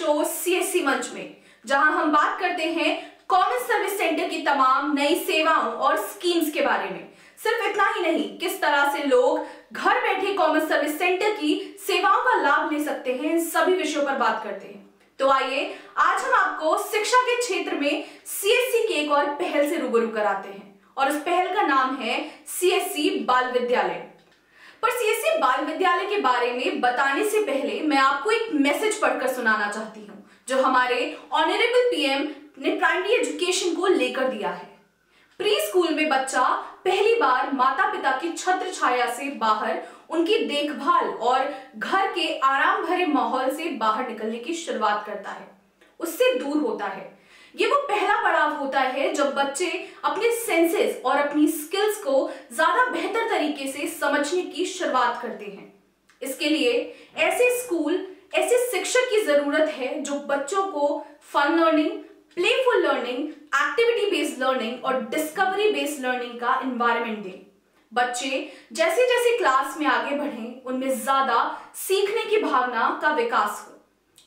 Show CSC मंच में, जहां हम बात करते हैं कॉमन सर्विस सेंटर की तमाम नई सेवाओं और स्कीम्स के बारे में। सिर्फ इतना ही नहीं, किस तरह से लोग घर बैठे कॉमन सर्विस सेंटर की सेवाओं का लाभ ले सकते हैं, इन सभी विषयों पर बात करते हैं। तो आइए आज हम आपको शिक्षा के क्षेत्र में सीएससी की एक और पहल से रूबरू कराते हैं, और उस पहल का नाम है सीएससी बाल विद्यालय। पर सीएससी बाल विद्यालय के बारे में बताने से पहले मैं आपको एक मैसेज पढ़कर सुनाना चाहती हूं, जो हमारे ऑनरेबल पीएम ने प्राइमरी एजुकेशन को लेकर दिया है। प्री स्कूल में बच्चा पहली बार माता पिता की छत्र छाया से बाहर, उनकी देखभाल और घर के आराम भरे माहौल से बाहर निकलने की शुरुआत करता है, उससे दूर होता है। ये वो पहला पड़ाव होता है जब बच्चे अपने सेंसेस और अपनी स्किल्स को ज्यादा बेहतर तरीके से समझने की शुरुआत करते हैं। इसके लिए ऐसे स्कूल, ऐसे शिक्षक की जरूरत है जो बच्चों को fun learning, playful learning, activity based learning और डिस्कवरी बेस्ड लर्निंग का एनवायरनमेंट दे। बच्चे जैसे जैसे क्लास में आगे बढ़ें, उनमें ज्यादा सीखने की भावना का विकास हो।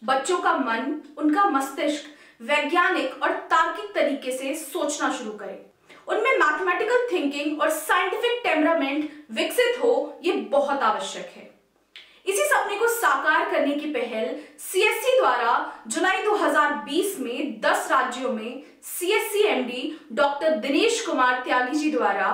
बच्चों का मन, उनका मस्तिष्क वैज्ञानिक और तार्किक तरीके से सोचना शुरू करे, उनमें मैथमेटिकल थिंकिंग और साइंटिफिक टेम्परामेंट विकसित हो, ये बहुत आवश्यक है। इसी सपने को साकार करने की पहल सीएससी द्वारा जुलाई 2020 में 10 राज्यों में CSC MD doctor Dinesh Kumar Tyagi ji द्वारा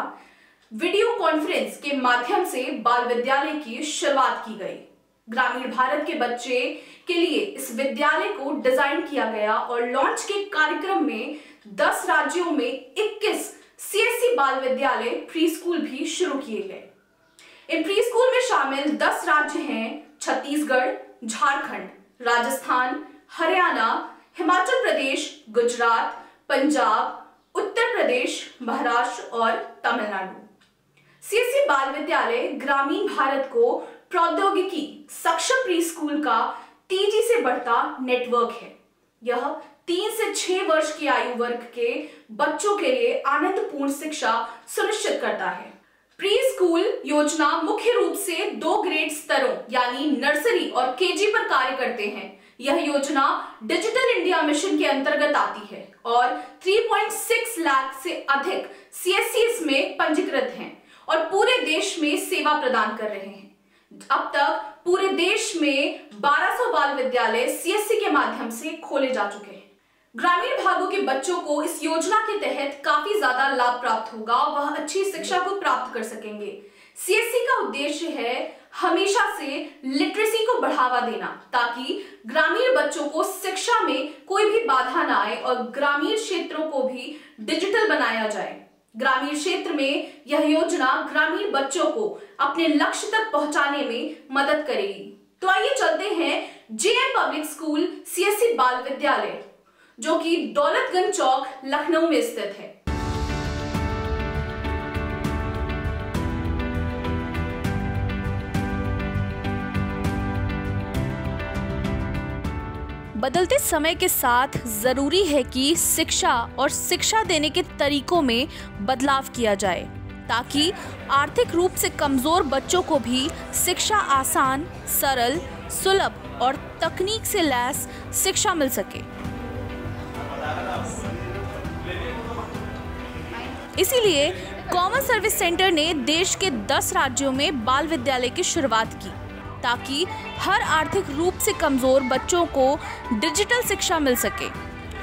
वीडियो कॉन्फ्रेंस के माध्यम से बाल विद्यालय की शुरुआत की गई। ग्रामीण भारत के बच्चे के लिए इस विद्यालय को डिजाइन किया गया और लॉन्च के कार्यक्रम में 10 राज्यों में 21 सीएससी बाल विद्यालय प्री स्कूल भी शुरू किए गए। इन प्री स्कूल में शामिल 10 राज्य हैं छत्तीसगढ़, झारखंड, राजस्थान, हरियाणा, हिमाचल प्रदेश, गुजरात, पंजाब, उत्तर प्रदेश, महाराष्ट्र और तमिलनाडु। सीएससी बाल विद्यालय ग्रामीण भारत को प्रौद्योगिकी सक्षम प्री स्कूल का तेजी से बढ़ता नेटवर्क है। यह 3 से 6 वर्ष की आयु वर्ग के बच्चों के लिए आनंदपूर्ण शिक्षा सुनिश्चित करता है। प्री स्कूल योजना मुख्य रूप से 2 ग्रेड स्तरों यानी नर्सरी और केजी पर कार्य करते हैं। यह योजना डिजिटल इंडिया मिशन के अंतर्गत आती है और 3.6 लाख से अधिक सीएससी इसमें पंजीकृत हैं और पूरे देश में सेवा प्रदान कर रहे हैं। अब तक पूरे देश में 1200 बाल विद्यालय सीएससी के माध्यम से खोले जा चुके हैं। ग्रामीण भागों के बच्चों को इस योजना के तहत काफी ज्यादा लाभ प्राप्त होगा, वह अच्छी शिक्षा को प्राप्त कर सकेंगे। सीएससी का उद्देश्य है हमेशा से लिटरेसी को बढ़ावा देना, ताकि ग्रामीण बच्चों को शिक्षा में कोई भी बाधा ना आए और ग्रामीण क्षेत्रों को भी डिजिटल बनाया जाए। ग्रामीण क्षेत्र में यह योजना ग्रामीण बच्चों को अपने लक्ष्य तक पहुंचाने में मदद करेगी। तो आइए चलते हैं जेएम पब्लिक स्कूल सीएससी बाल विद्यालय, जो कि दौलतगंज चौक लखनऊ में स्थित है। बदलते समय के साथ जरूरी है कि शिक्षा और शिक्षा देने के तरीकों में बदलाव किया जाए, ताकि आर्थिक रूप से कमजोर बच्चों को भी शिक्षा आसान, सरल, सुलभ और तकनीक से लैस शिक्षा मिल सके। इसीलिए कॉमन सर्विस सेंटर ने देश के 10 राज्यों में बाल विद्यालय की शुरुआत की, ताकि हर आर्थिक रूप से कमजोर बच्चों को डिजिटल शिक्षा मिल सके।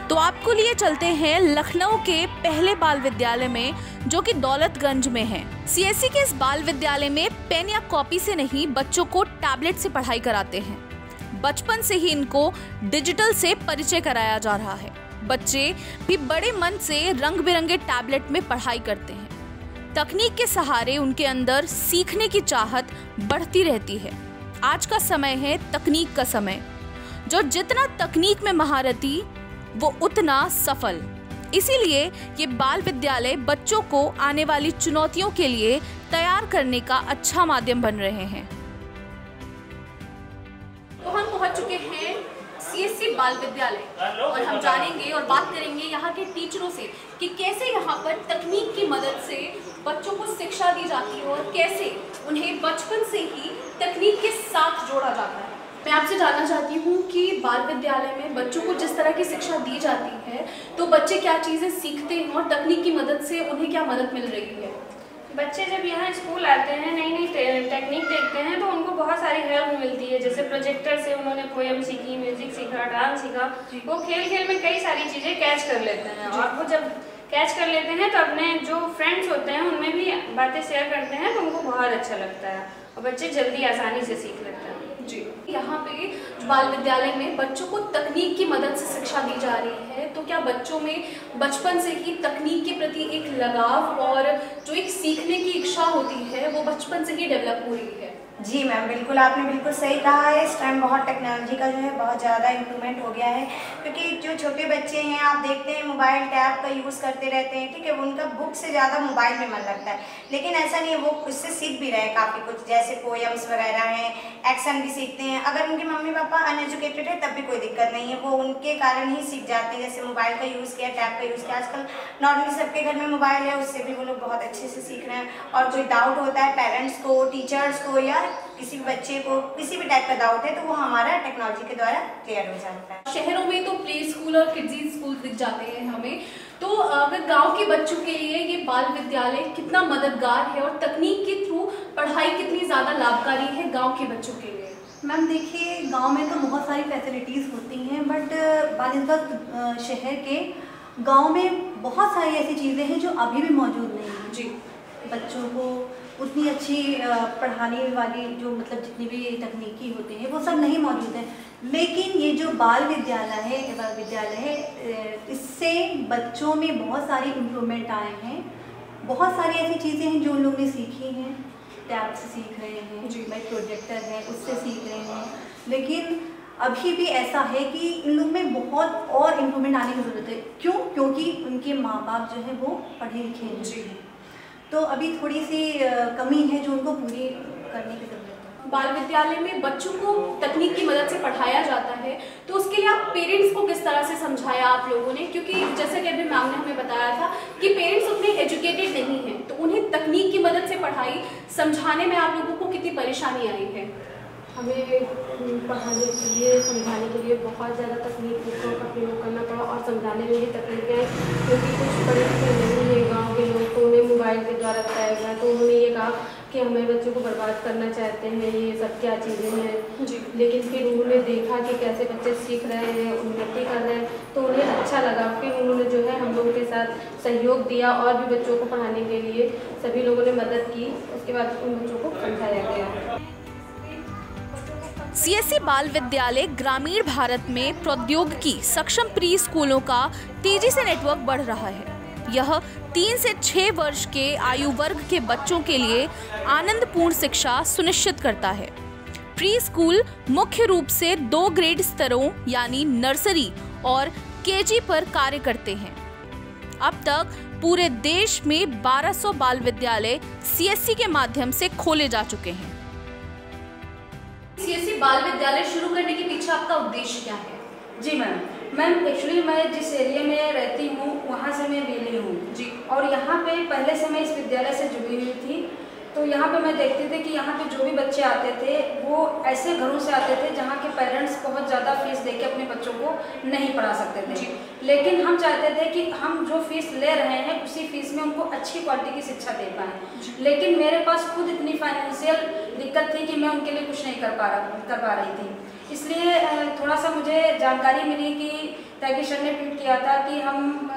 तो आपको लिए चलते हैं लखनऊ के पहले बाल विद्यालय में, जो कि दौलतगंज में है। सीएससी के इस बाल विद्यालय में पेन या कॉपी से नहीं, बच्चों को टैबलेट से पढ़ाई कराते हैं। बचपन से ही इनको डिजिटल से परिचय कराया जा रहा है। बच्चे भी बड़े मन से रंग बिरंगे टैबलेट में पढ़ाई करते हैं। तकनीक के सहारे उनके अंदर सीखने की चाहत बढ़ती रहती है। आज का समय है तकनीक का समय, जो जितना तकनीक में महारती वो उतना सफल। इसीलिए ये बाल विद्यालय बच्चों को आने वाली चुनौतियों के लिए तैयार करने का अच्छा माध्यम बन रहे हैं। तो हम पहुंच चुके हैं सीएससी बाल विद्यालय और हम जानेंगे और बात करेंगे यहाँ के टीचरों से कि कैसे यहाँ पर तकनीक की मदद से बच्चों को शिक्षा दी जाती है और कैसे उन्हें बचपन से ही तकनीक के साथ जोड़ा जाता है। मैं आपसे जानना चाहती हूँ कि बाल विद्यालय में बच्चों को जिस तरह की शिक्षा दी जाती है तो बच्चे क्या चीज़ें सीखते हैं और तकनीक की मदद से उन्हें क्या मदद मिल रही है? बच्चे जब यहाँ स्कूल आते हैं, नई नई टेक्निक देखते हैं तो उनको बहुत सारी हेल्प मिलती है। जैसे प्रोजेक्टर से उन्होंने पोएम सीखी, म्यूजिक सीखा, डांस सीखा। वो खेल खेल में कई सारी चीज़ें कैच कर लेते हैं और वो जब कैच कर लेते हैं तो अपने जो फ्रेंड्स होते हैं उनमें भी बातें शेयर करते हैं तो उनको बहुत अच्छा लगता है और बच्चे जल्दी आसानी से सीख लेते हैं। जी, यहाँ पे बाल विद्यालय में बच्चों को तकनीक की मदद से शिक्षा दी जा रही है, तो क्या बच्चों में बचपन से ही तकनीक के प्रति एक लगाव और जो एक सीखने की इच्छा होती है वो बचपन से ही डेवलप हो रही है? जी मैम, बिल्कुल आपने बिल्कुल सही कहा है। इस टाइम बहुत टेक्नोलॉजी का जो है बहुत ज़्यादा इम्प्रूवमेंट हो गया है, क्योंकि जो छोटे बच्चे हैं आप देखते हैं मोबाइल टैब का यूज़ करते रहते हैं, ठीक है, उनका बुक से ज़्यादा मोबाइल में मन लगता है। लेकिन ऐसा नहीं है, वो उससे सीख भी रहे काफ़ी कुछ, जैसे पोएम्स वगैरह हैं, एक्शन भी सीखते हैं। अगर उनके मम्मी पापा अनएजुकेटेड है तब भी कोई दिक्कत नहीं है, वो उनके कारण ही सीख जाते हैं। जैसे मोबाइल का यूज़ किया, टैब का यूज़ किया, आजकल नॉर्मली सबके घर में मोबाइल है, उससे भी वो लोग बहुत अच्छे से सीख रहे हैं। और कोई डाउट होता है पेरेंट्स को, टीचर्स को या किसी भी बच्चे को किसी भी टाइप का डाउट है तो वो हमारा टेक्नोलॉजी के द्वारा क्लियर हो जाता है। शहरों में तो प्ले स्कूल और किड्स स्कूल दिख जाते हैं हमें, तो अगर गांव के बच्चों के लिए ये बाल विद्यालय कितना मददगार है और तकनीक के थ्रू पढ़ाई कितनी ज़्यादा लाभकारी है गांव के बच्चों के लिए? मैम देखिए, गांव में तो बहुत सारी फैसिलिटीज़ होती हैं, बट बानिस्बत शहर के गांव में बहुत सारी ऐसी चीज़ें हैं जो अभी भी मौजूद नहीं हैं। जी, बच्चों को उतनी अच्छी पढ़ाने वाली जो मतलब जितनी भी तकनीकी होते हैं वो सब नहीं मौजूद है। लेकिन ये जो बाल विद्यालय है इससे बच्चों में बहुत सारी इम्प्रूवमेंट आए हैं। बहुत सारी ऐसी चीज़ें हैं जो उन लोगों ने सीखी हैं, टैब से सीख रहे हैं, जी, भाई प्रोजेक्टर है उससे सीख रहे हैं। लेकिन अभी भी ऐसा है कि इन लोग में बहुत और इम्प्रूवमेंट आने की ज़रूरत है। क्यों? क्योंकि उनके माँ बाप जो है वो पढ़े लिखे हैं, जी, तो अभी थोड़ी सी कमी है जो उनको पूरी करने की ज़रूरत है। बाल विद्यालय में बच्चों को तकनीक की मदद से पढ़ाया जाता है, तो उसके लिए आप पेरेंट्स को किस तरह से समझाया आप लोगों ने? क्योंकि जैसे कि अभी मैम ने हमें बताया था कि पेरेंट्स उतने एजुकेटेड नहीं हैं, तो उन्हें तकनीक की मदद से पढ़ाई समझाने में आप लोगों को कितनी परेशानी आई है? हमें पढ़ाने के लिए, समझाने के लिए बहुत ज़्यादा तकनीक का प्रयोग करना पड़ा और समझाने में भी तकलीफें आई, क्योंकि कुछ पढ़े लिखे नहीं है गाँव के लोग, तो उन्हें मोबाइल के द्वारा बताया गया। तो उन्होंने ये कहा कि हमें बच्चों को बर्बाद करना चाहते हैं, ये सब क्या चीज़ें हैं जी। लेकिन फिर उन्होंने देखा कि कैसे बच्चे सीख रहे हैं, उन्नति कर रहे हैं, तो उन्हें अच्छा लगा। फिर उन्होंने जो है हम लोगों के साथ सहयोग दिया और भी बच्चों को पढ़ाने के लिए सभी लोगों ने मदद की। उसके बाद उन बच्चों को समझाया गया। सीएससी बाल विद्यालय ग्रामीण भारत में प्रौद्योगिकी सक्षम प्री स्कूलों का तेजी से नेटवर्क बढ़ रहा है। यह 3 से 6 वर्ष के आयु वर्ग के बच्चों के लिए आनंदपूर्ण शिक्षा सुनिश्चित करता है। प्री स्कूल मुख्य रूप से 2 ग्रेड स्तरों यानी नर्सरी और केजी पर कार्य करते हैं। अब तक पूरे देश में 1200 बाल विद्यालय सीएससी के माध्यम से खोले जा चुके हैं। सीएससी बाल विद्यालय शुरू करने के पीछे आपका उद्देश्य क्या है? जी मैम एक्चुअली मैं जिस एरिया में रहती हूँ वहाँ से मैं वेली हूँ जी, और यहाँ पे पहले से मैं इस विद्यालय से जुड़ी हुई थी। तो यहाँ पे मैं देखते थे कि यहाँ पे जो भी बच्चे आते थे वो ऐसे घरों से आते थे जहाँ के पेरेंट्स बहुत ज़्यादा फीस देके अपने बच्चों को नहीं पढ़ा सकते थे। लेकिन हम चाहते थे कि हम जो फीस ले रहे हैं उसी फीस में उनको अच्छी क्वालिटी की शिक्षा दे पाएँ। लेकिन मेरे पास खुद इतनी फाइनेंशियल दिक्कत थी कि मैं उनके लिए कुछ नहीं कर पा रही थी। इसलिए थोड़ा सा मुझे जानकारी मिली कि त्यागी सर ने ट्वीट किया था कि हम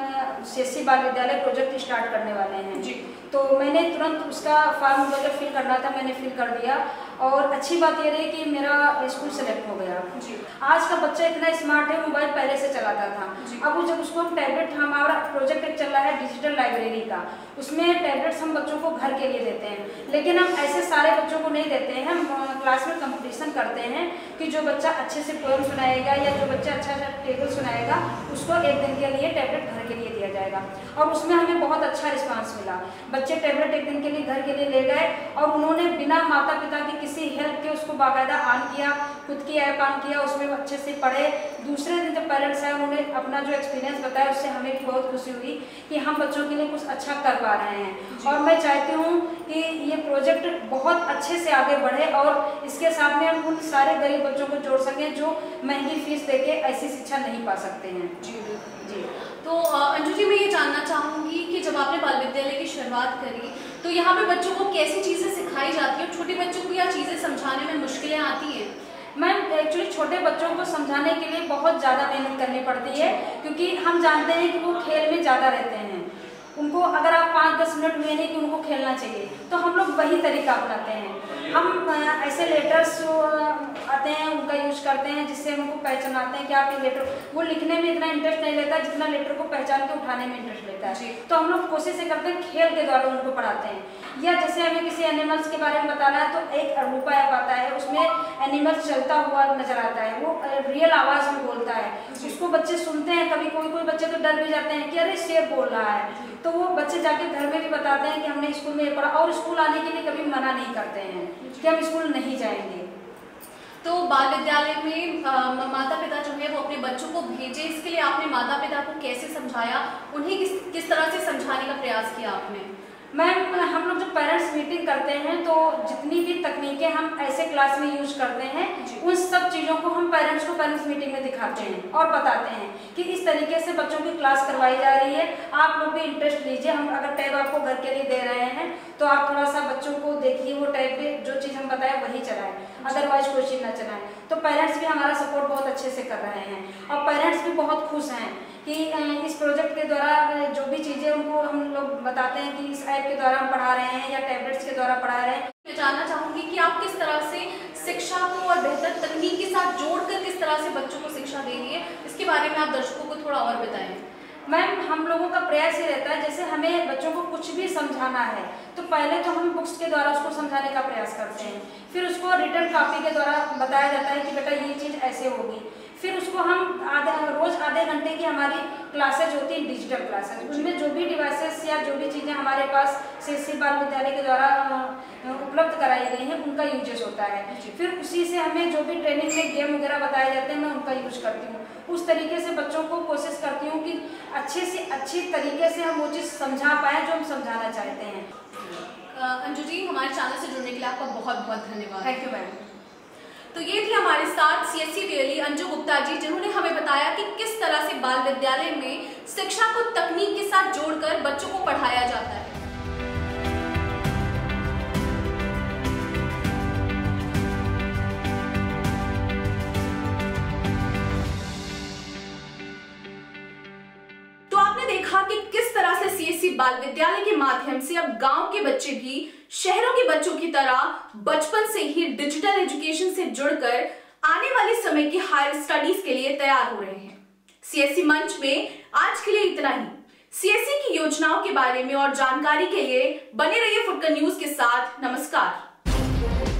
सीएससी बाल विद्यालय प्रोजेक्ट स्टार्ट करने वाले हैं जी। तो मैंने तुरंत उसका फॉर्म वगैरह फिल करना था, मैंने फिल कर दिया और अच्छी बात यह रही कि मेरा स्कूल सेलेक्ट हो गया जी। आज का बच्चा इतना स्मार्ट है, मोबाइल पहले से चलाता था, अब जब उसको हम टैबलेट, हमारा प्रोजेक्ट एक चल रहा है डिजिटल लाइब्रेरी का, उसमें टैबलेट्स हम बच्चों को घर के लिए देते हैं। लेकिन हम ऐसे सारे बच्चों को नहीं देते हैं, हम क्लास में कंपटीशन करते हैं कि जो बच्चा अच्छे से पोएम सुनाएगा या जो बच्चा अच्छा टेबल सुनाएगा उसको एक दिन के लिए टैबलेट घर के लिए दिया जाएगा। और उसमें हमें बहुत अच्छा रिस्पांस मिला। बच्चे टैबलेट एक दिन के लिए घर के लिए ले गए और उन्होंने बिना माता पिता की किसी हेल्प के उसको बाकायदा ऑन किया, खुद की ऐप ऑन किया, उसमें वो अच्छे से पढ़े। दूसरे दिन जब पेरेंट्स आए उन्होंने अपना जो एक्सपीरियंस बताया उससे हमें भी बहुत खुशी हुई कि हम बच्चों के लिए कुछ अच्छा कर पा रहे हैं। और मैं चाहती हूँ कि ये प्रोजेक्ट बहुत अच्छे से आगे बढ़े और इसके साथ में हम उन सारे गरीब बच्चों को जोड़ सकें जो महंगी फीस देके ऐसी शिक्षा नहीं पा सकते हैं। जी। तो अंजू जी, मैं ये जानना चाहूँगी कि जब आपने बाल विद्यालय की शुरुआत करी तो यहाँ पे बच्चों को कैसी चीज़ें सिखाई जाती हैं? छोटे बच्चों को या चीज़ें समझाने में मुश्किलें आती हैं? मैम एक्चुअली छोटे बच्चों को समझाने के लिए बहुत ज़्यादा मेहनत करनी पड़ती है, क्योंकि हम जानते हैं कि वो खेल में ज़्यादा रहते हैं। उनको अगर आप 5-10 मिनट हुए नहीं कि उनको खेलना चाहिए, तो हम लोग वही तरीका अपनाते हैं। हम ऐसे लेटर्स जो आते हैं उनका यूज करते हैं जिससे हम उनको पहचानाते हैं कि आप ये लेटर, वो लिखने में इतना इंटरेस्ट नहीं लेता जितना लेटर को पहचान के उठाने में इंटरेस्ट लेता है। तो हम लोग कोशिश ये करते हैं खेल के द्वारा उनको पढ़ाते हैं। या जैसे हमें किसी एनिमल्स के बारे में बताना है तो एक अरूपा ऐप आता है, उसमें एनिमल्स चलता हुआ नजर आता है, वो रियल आवाज़ में बोलता है, उसको बच्चे सुनते हैं। कभी कोई बच्चे तो डर भी जाते हैं कि अरे शेर बोल रहा है, तो वो बच्चे जाके घर में भी बताते हैं कि हमने स्कूल में ये पढ़ा, और स्कूल आने के लिए कभी मना नहीं करते हैं कि हम स्कूल नहीं जाएंगे। तो बाल विद्यालय में माता पिता जो है वो अपने बच्चों को भेजे, इसके लिए आपने माता पिता को कैसे समझाया? उन्हें किस तरह से समझाने का प्रयास किया आपने? मैम हम लोग जब पेरेंट्स मीटिंग करते हैं तो जितनी भी तकनीकें हम ऐसे क्लास में यूज करते हैं उन सब चीज़ों को हम पेरेंट्स को पेरेंट्स मीटिंग में दिखाते हैं और बताते हैं कि इस तरीके से बच्चों की क्लास करवाई जा रही है, आप लोग भी इंटरेस्ट लीजिए। हम अगर टैब आपको घर के लिए दे रहे हैं तो आप थोड़ा सा बच्चों को देखिए, वो टैब पे जो चीज़ हम बताएं वही चलाएं, अदरवाइज कोई चीज़ ना चलाएं। तो पेरेंट्स भी हमारा सपोर्ट बहुत अच्छे से कर रहे हैं और पेरेंट्स भी बहुत खुश हैं कि इस प्रोजेक्ट के द्वारा जो भी चीज़ें उनको हम लोग बताते हैं कि इस ऐप के द्वारा हम पढ़ा रहे हैं या टैबलेट्स के द्वारा पढ़ा रहे हैं। मैं जानना चाहूँगी कि आप किस तरह से शिक्षा को और बेहतर तकनीक के साथ जोड़कर किस तरह से बच्चों को शिक्षा दे रही है, इसके बारे में आप दर्शकों को थोड़ा और बताएं। मैम हम लोगों का प्रयास ये रहता है, जैसे हमें बच्चों को कुछ भी समझाना है तो पहले तो हम बुक्स के द्वारा उसको समझाने का प्रयास करते हैं, फिर उसको रिटर्न कॉपी के द्वारा बताया जाता है कि बेटा ये चीज़ ऐसे होगी। फिर उसको हम रोज़ आधे घंटे की हमारी क्लासेज होती है, डिजिटल क्लासेज, उसमें जो भी डिवाइसेस या जो भी चीज़ें हमारे पास CSC बाल विद्यालय के द्वारा उपलब्ध कराई गई हैं उनका यूजेस होता है। फिर उसी से हमें जो भी ट्रेनिंग में गेम वगैरह बताए जाते हैं मैं उनका यूज करती हूँ। उस तरीके से बच्चों को कोशिश करती हूँ कि अच्छे से अच्छी तरीके से हम वो चीज़ समझा पाएँ जो हम समझाना चाहते हैं। अंजू जी, हमारे चैनल से जुड़ने के लिए आपका बहुत बहुत धन्यवाद। Thank you ma'am. तो ये थी हमारे साथ CSC वेली अंजू गुप्ता जी, जिन्होंने हमें बताया कि किस तरह से बाल विद्यालय में शिक्षा को तकनीक के साथ जोड़कर बच्चों को पढ़ाया जाता है। तो आपने देखा कि किस तरह से CSC बाल विद्यालय के माध्यम से अब गांव के बच्चे भी शहरों के बच्चों की तरह बचपन से ही डिजिटल एजुकेशन से जुड़कर आने वाले समय की हायर स्टडीज के लिए तैयार हो रहे हैं। CSC मंच में आज के लिए इतना ही। CSC की योजनाओं के बारे में और जानकारी के लिए बने रहिए फुटकर न्यूज के साथ। नमस्कार।